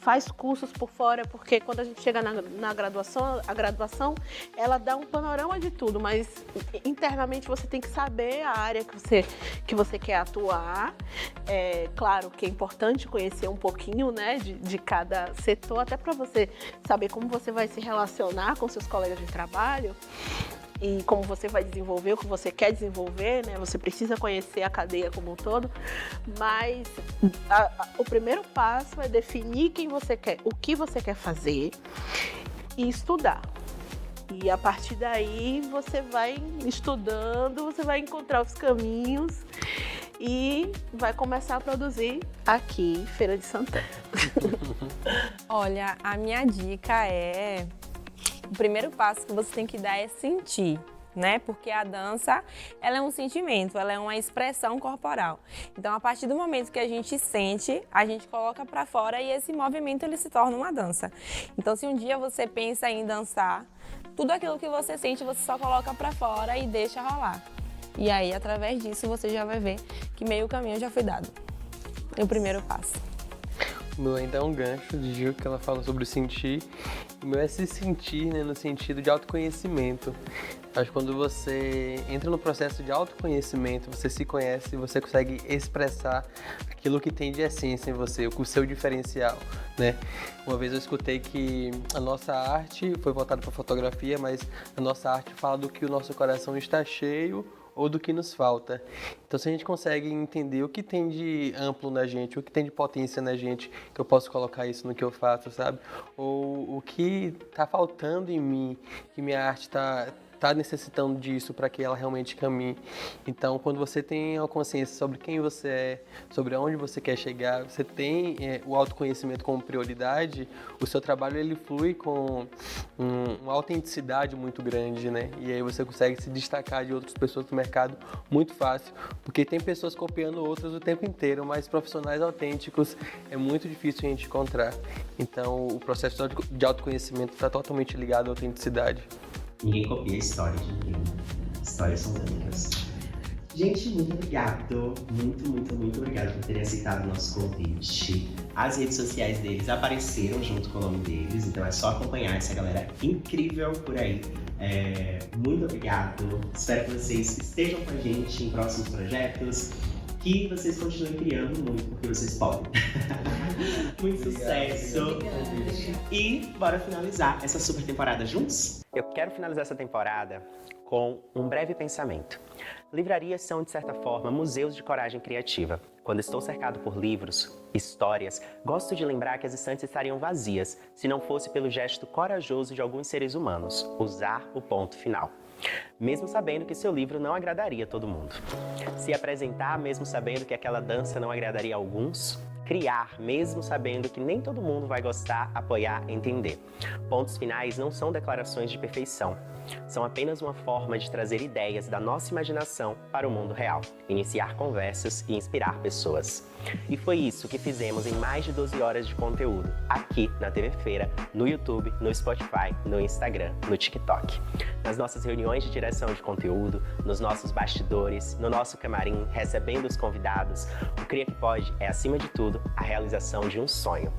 faz cursos por fora, porque quando a gente chega na graduação, a graduação ela dá um panorama de tudo, mas internamente você tem que saber a área que você quer atuar. Claro que é importante conhecer um pouquinho, né, de cada setor, até para você saber como você vai se relacionar com seus colegas de trabalho. E como você vai desenvolver o que você quer desenvolver, né? Você precisa conhecer a cadeia como um todo, mas o primeiro passo é definir quem você quer, o que você quer fazer e estudar. E a partir daí você vai estudando, você vai encontrar os caminhos e vai começar a produzir aqui em Feira de Santana. Olha, a minha dica o primeiro passo que você tem que dar é sentir, né? Porque a dança, ela é um sentimento, ela é uma expressão corporal. Então, a partir do momento que a gente sente, a gente coloca pra fora e esse movimento ele se torna uma dança. Então, se um dia você pensa em dançar, tudo aquilo que você sente, você só coloca pra fora e deixa rolar. E aí, através disso, você já vai ver que meio caminho já foi dado. É o primeiro passo. O meu ainda é um gancho de Gil, que ela fala sobre o sentir. O meu é se sentir, né, no sentido de autoconhecimento. Acho que quando você entra no processo de autoconhecimento, você se conhece e você consegue expressar aquilo que tem de essência em você, o seu diferencial, né? Uma vez eu escutei que a nossa arte foi voltada para a fotografia, mas a nossa arte fala do que o nosso coração está cheio ou do que nos falta. Então, se a gente consegue entender o que tem de amplo na gente, o que tem de potência na gente, que eu posso colocar isso no que eu faço, sabe? Ou o que está faltando em mim, que minha arte está necessitando disso para que ela realmente caminhe. Então, quando você tem a consciência sobre quem você é, sobre aonde você quer chegar, você tem o autoconhecimento como prioridade, o seu trabalho ele flui com uma autenticidade muito grande, né? E aí você consegue se destacar de outras pessoas do mercado muito fácil, porque tem pessoas copiando outras o tempo inteiro, mas profissionais autênticos é muito difícil a gente encontrar. Então, o processo de autoconhecimento está totalmente ligado à autenticidade. Ninguém copia a história de ninguém. Histórias são únicas. Gente, muito obrigado. Muito obrigado por terem aceitado o nosso convite. As redes sociais deles apareceram junto com o nome deles, então é só acompanhar essa galera incrível por aí. Muito obrigado. Espero que vocês estejam com a gente em próximos projetos. Que vocês continuem criando muito, porque vocês podem. Muito sucesso. E bora finalizar essa super temporada juntos? Eu quero finalizar essa temporada com um breve pensamento. Livrarias são, de certa forma, museus de coragem criativa. Quando estou cercado por livros, histórias, gosto de lembrar que as estantes estariam vazias se não fosse pelo gesto corajoso de alguns seres humanos, usar o ponto final. Mesmo sabendo que seu livro não agradaria a todo mundo. Se apresentar mesmo sabendo que aquela dança não agradaria a alguns. Criar, mesmo sabendo que nem todo mundo vai gostar, apoiar, entender. Pontos finais não são declarações de perfeição. São apenas uma forma de trazer ideias da nossa imaginação para o mundo real, iniciar conversas e inspirar pessoas. E foi isso que fizemos em mais de 12 horas de conteúdo, aqui na TV Feira, no YouTube, no Spotify, no Instagram, no TikTok. Nas nossas reuniões de direção de conteúdo, nos nossos bastidores, no nosso camarim, recebendo os convidados, o Cria Que Pode é, acima de tudo, a realização de um sonho.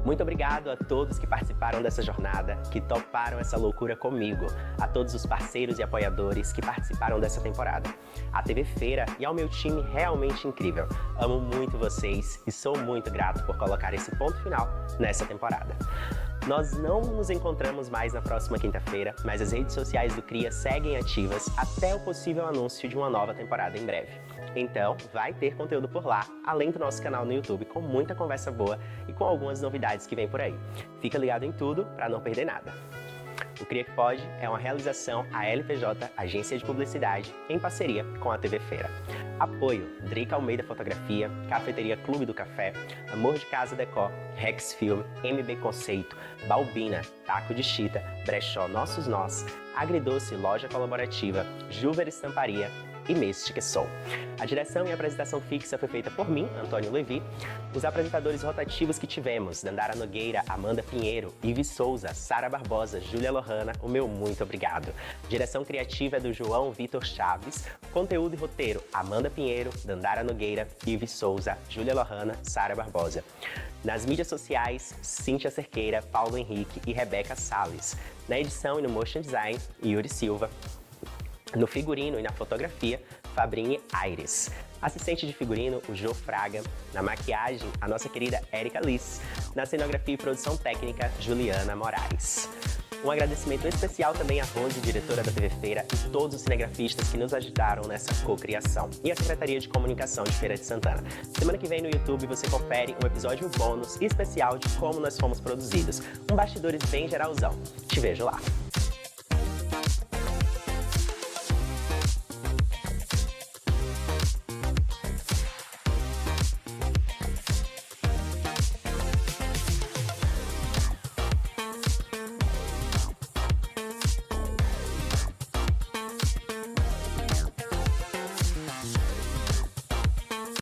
Muito obrigado a todos que participaram dessa jornada, que toparam essa loucura comigo, a todos os parceiros e apoiadores que participaram dessa temporada, à TV Feira e ao meu time realmente incrível. Amo muito vocês e sou muito grato por colocar esse ponto final nessa temporada. Nós não nos encontramos mais na próxima quinta-feira, mas as redes sociais do Cria seguem ativas até o possível anúncio de uma nova temporada em breve. Então, vai ter conteúdo por lá, além do nosso canal no YouTube, com muita conversa boa e com algumas novidades que vem por aí. Fica ligado em tudo para não perder nada. O Cria Que Pode é uma realização ALPJ, Agência de Publicidade, em parceria com a TV Feira. Apoio: Drica Almeida Fotografia, Cafeteria Clube do Café, Amor de Casa Decor, Rex Film, MB Conceito, Balbina, Taco de Chita, Brechó Nossos Nós, Agridoce Loja Colaborativa, Juver Estamparia e Mystic Soul. A direção e apresentação fixa foi feita por mim, Antônio Levi. Os apresentadores rotativos que tivemos: Dandara Nogueira, Amanda Pinheiro, Ives Souza, Sara Barbosa, Júlia Lohana, o meu muito obrigado. Direção criativa é do João Vitor Chaves. Conteúdo e roteiro: Amanda Pinheiro, Dandara Nogueira, Ives Souza, Júlia Lohana, Sara Barbosa. Nas mídias sociais, Cíntia Cerqueira, Paulo Henrique e Rebeca Salles. Na edição e no motion design, Yuri Silva. No figurino e na fotografia, Fabrini Aires. Assistente de figurino, o Jô Fraga. Na maquiagem, a nossa querida Érica Liz. Na cenografia e produção técnica, Juliana Moraes. Um agradecimento especial também à Rose, diretora da TV Feira, e todos os cinegrafistas que nos ajudaram nessa cocriação. E a Secretaria de Comunicação de Feira de Santana. Semana que vem no YouTube você confere um episódio bônus especial de como nós fomos produzidos. Um bastidores bem geralzão. Te vejo lá.